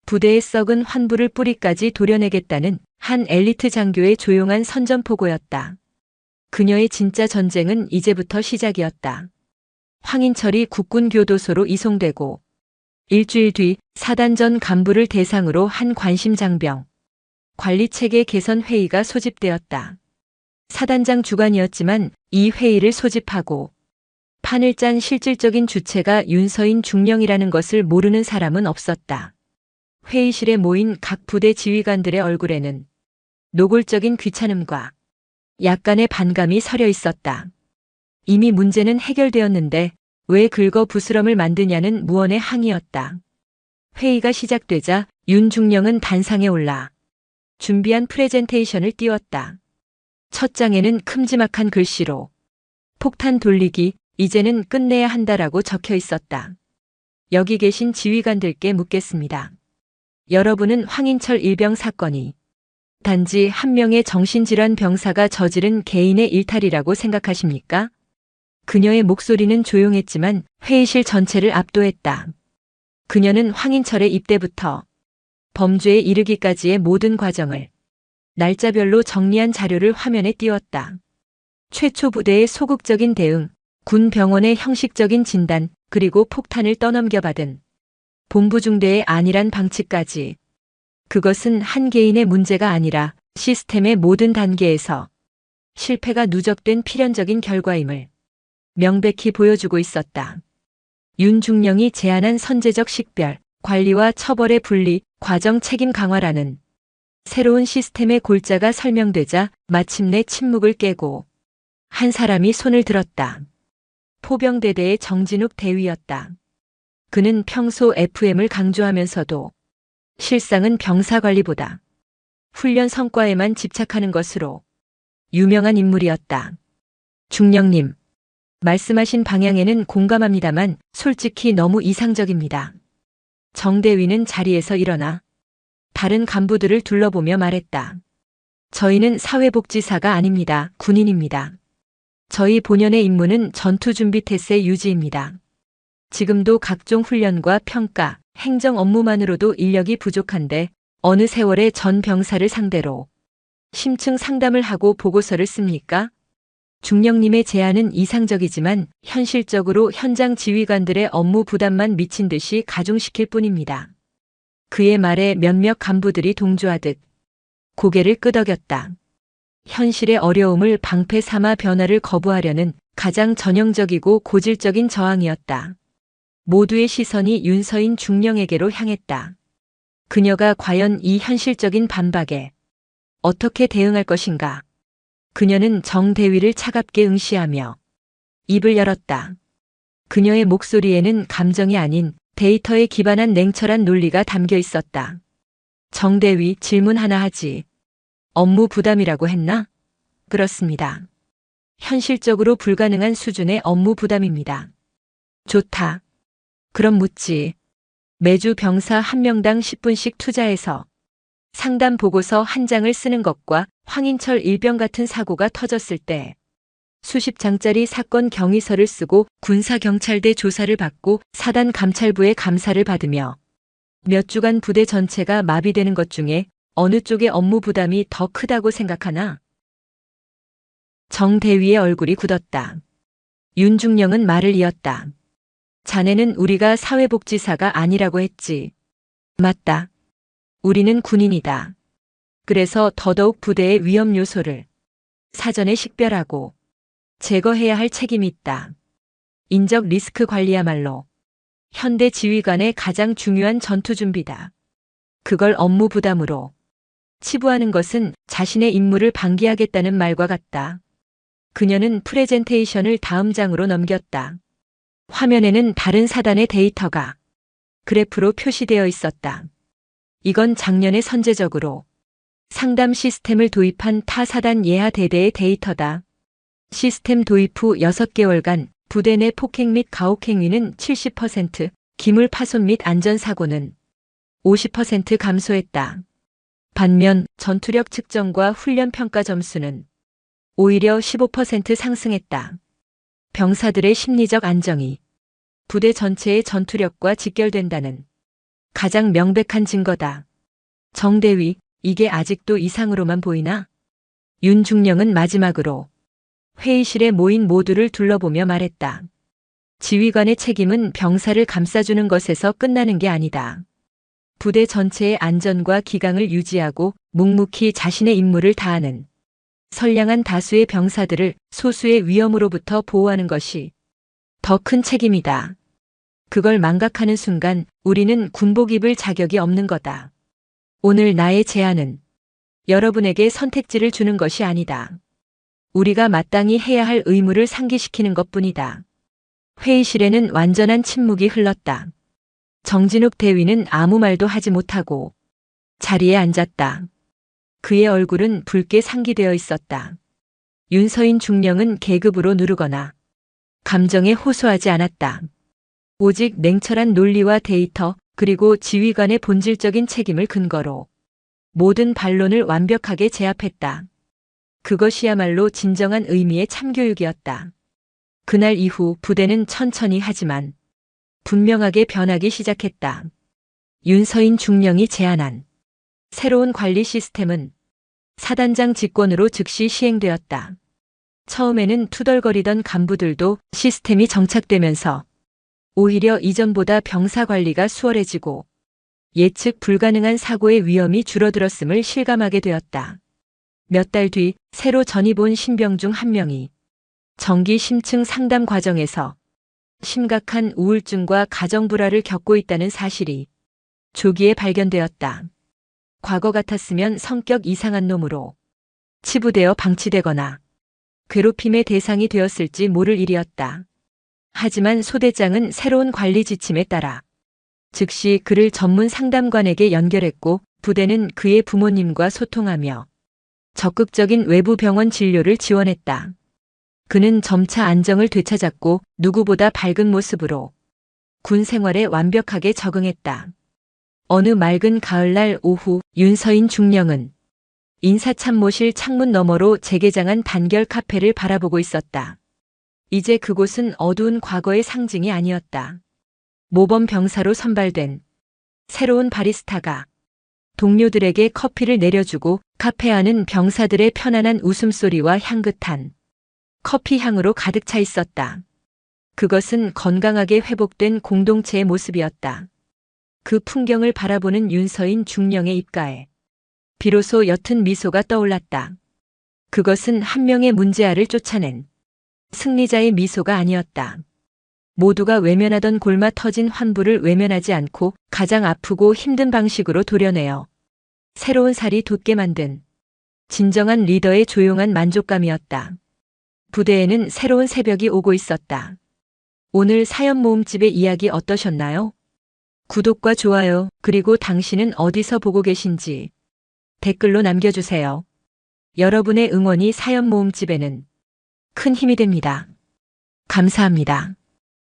부대의 썩은 환부를 뿌리까지 도려내겠다는 한 엘리트 장교의 조용한 선전포고였다. 그녀의 진짜 전쟁은 이제부터 시작이었다. 황인철이 국군교도소로 이송되고 일주일 뒤 사단전 간부를 대상으로 한 관심장병 관리체계 개선 회의가 소집되었다. 사단장 주관이었지만 이 회의를 소집하고 판을 짠 실질적인 주체가 윤서인 중령이라는 것을 모르는 사람은 없었다. 회의실에 모인 각 부대 지휘관들의 얼굴에는 노골적인 귀찮음과 약간의 반감이 서려 있었다. 이미 문제는 해결되었는데 왜 긁어 부스럼을 만드냐는 무언의 항의였다. 회의가 시작되자 윤중령은 단상에 올라 준비한 프레젠테이션을 띄웠다. 첫 장에는 큼지막한 글씨로 폭탄 돌리기, 이제는 끝내야 한다라고 적혀 있었다. 여기 계신 지휘관들께 묻겠습니다. 여러분은 황인철 일병 사건이 단지 한 명의 정신질환 병사가 저지른 개인의 일탈이라고 생각하십니까? 그녀의 목소리는 조용했지만 회의실 전체를 압도했다. 그녀는 황인철의 입대부터 범죄에 이르기까지의 모든 과정을 날짜별로 정리한 자료를 화면에 띄웠다. 최초 부대의 소극적인 대응, 군 병원의 형식적인 진단, 그리고 폭탄을 떠넘겨받은 본부 중대의 안일한 방치까지. 그것은 한 개인의 문제가 아니라 시스템의 모든 단계에서 실패가 누적된 필연적인 결과임을 명백히 보여주고 있었다. 윤중령이 제안한 선제적 식별, 관리와 처벌의 분리, 과정 책임 강화라는 새로운 시스템의 골자가 설명되자 마침내 침묵을 깨고 한 사람이 손을 들었다. 포병대대의 정진욱 대위였다. 그는 평소 FM을 강조하면서도 실상은 병사관리보다 훈련 성과에만 집착하는 것으로 유명한 인물이었다. 중령님, 말씀하신 방향에는 공감합니다만 솔직히 너무 이상적입니다. 정대위는 자리에서 일어나 다른 간부들을 둘러보며 말했다. 저희는 사회복지사가 아닙니다. 군인입니다. 저희 본연의 임무는 전투준비 태세 유지입니다. 지금도 각종 훈련과 평가, 행정 업무만으로도 인력이 부족한데 어느 세월에 전 병사를 상대로 심층 상담을 하고 보고서를 씁니까? 중령님의 제안은 이상적이지만 현실적으로 현장 지휘관들의 업무 부담만 미친 듯이 가중시킬 뿐입니다. 그의 말에 몇몇 간부들이 동조하듯 고개를 끄덕였다. 현실의 어려움을 방패 삼아 변화를 거부하려는 가장 전형적이고 고질적인 저항이었다. 모두의 시선이 윤서인 중령에게로 향했다. 그녀가 과연 이 현실적인 반박에 어떻게 대응할 것인가? 그녀는 정대위를 차갑게 응시하며 입을 열었다. 그녀의 목소리에는 감정이 아닌 데이터에 기반한 냉철한 논리가 담겨 있었다. 정대위, 질문 하나 하지. 업무 부담이라고 했나? 그렇습니다. 현실적으로 불가능한 수준의 업무 부담입니다. 좋다. 그럼 묻지. 매주 병사 한 명당 10분씩 투자해서 상담 보고서 한 장을 쓰는 것과 황인철 일병 같은 사고가 터졌을 때 수십 장짜리 사건 경위서를 쓰고 군사경찰대 조사를 받고 사단 감찰부의 감사를 받으며 몇 주간 부대 전체가 마비되는 것 중에 어느 쪽의 업무 부담이 더 크다고 생각하나? 정대위의 얼굴이 굳었다. 윤중령은 말을 이었다. 자네는 우리가 사회복지사가 아니라고 했지. 맞다. 우리는 군인이다. 그래서 더더욱 부대의 위험 요소를 사전에 식별하고 제거해야 할 책임이 있다. 인적 리스크 관리야말로 현대 지휘관의 가장 중요한 전투 준비다. 그걸 업무 부담으로 치부하는 것은 자신의 임무를 방기하겠다는 말과 같다. 그녀는 프레젠테이션을 다음 장으로 넘겼다. 화면에는 다른 사단의 데이터가 그래프로 표시되어 있었다. 이건 작년에 선제적으로 상담 시스템을 도입한 타 사단 예하 대대의 데이터다. 시스템 도입 후 6개월간 부대 내 폭행 및 가혹 행위는 70%, 기물 파손 및 안전사고는 50% 감소했다. 반면 전투력 측정과 훈련 평가 점수는 오히려 15% 상승했다. 병사들의 심리적 안정이 부대 전체의 전투력과 직결된다는 가장 명백한 증거다. 정대위, 이게 아직도 이상으로만 보이나? 윤중령은 마지막으로 회의실에 모인 모두를 둘러보며 말했다. 지휘관의 책임은 병사를 감싸주는 것에서 끝나는 게 아니다. 부대 전체의 안전과 기강을 유지하고 묵묵히 자신의 임무를 다하는 선량한 다수의 병사들을 소수의 위험으로부터 보호하는 것이 더 큰 책임이다. 그걸 망각하는 순간 우리는 군복 입을 자격이 없는 거다. 오늘 나의 제안은 여러분에게 선택지를 주는 것이 아니다. 우리가 마땅히 해야 할 의무를 상기시키는 것뿐이다. 회의실에는 완전한 침묵이 흘렀다. 정진욱 대위는 아무 말도 하지 못하고 자리에 앉았다. 그의 얼굴은 붉게 상기되어 있었다. 윤서인 중령은 계급으로 누르거나 감정에 호소하지 않았다. 오직 냉철한 논리와 데이터 그리고 지휘관의 본질적인 책임을 근거로 모든 반론을 완벽하게 제압했다. 그것이야말로 진정한 의미의 참교육이었다. 그날 이후 부대는 천천히 하지만 분명하게 변하기 시작했다. 윤서인 중령이 제안한 새로운 관리 시스템은 사단장 직권으로 즉시 시행되었다. 처음에는 투덜거리던 간부들도 시스템이 정착되면서 오히려 이전보다 병사 관리가 수월해지고 예측 불가능한 사고의 위험이 줄어들었음을 실감하게 되었다. 몇 달 뒤 새로 전입 온 신병 중 한 명이 정기 심층 상담 과정에서 심각한 우울증과 가정불화를 겪고 있다는 사실이 조기에 발견되었다. 과거 같았으면 성격 이상한 놈으로 치부되어 방치되거나 괴롭힘의 대상이 되었을지 모를 일이었다. 하지만 소대장은 새로운 관리 지침에 따라 즉시 그를 전문 상담관에게 연결했고 부대는 그의 부모님과 소통하며 적극적인 외부 병원 진료를 지원했다. 그는 점차 안정을 되찾았고 누구보다 밝은 모습으로 군 생활에 완벽하게 적응했다. 어느 맑은 가을날 오후 윤서인 중령은 인사참모실 창문 너머로 재개장한 단결 카페를 바라보고 있었다. 이제 그곳은 어두운 과거의 상징이 아니었다. 모범 병사로 선발된 새로운 바리스타가 동료들에게 커피를 내려주고 카페 안은 병사들의 편안한 웃음소리와 향긋한 커피 향으로 가득 차 있었다. 그것은 건강하게 회복된 공동체의 모습이었다. 그 풍경을 바라보는 윤서인 중령의 입가에 비로소 옅은 미소가 떠올랐다. 그것은 한 명의 문제아를 쫓아낸 승리자의 미소가 아니었다. 모두가 외면하던 골마 터진 환부를 외면하지 않고 가장 아프고 힘든 방식으로 도려내어 새로운 살이 돋게 만든 진정한 리더의 조용한 만족감이었다. 부대에는 새로운 새벽이 오고 있었다. 오늘 사연 모음집의 이야기 어떠셨나요? 구독과 좋아요, 그리고 당신은 어디서 보고 계신지 댓글로 남겨주세요. 여러분의 응원이 사연 모음집에는 큰 힘이 됩니다. 감사합니다.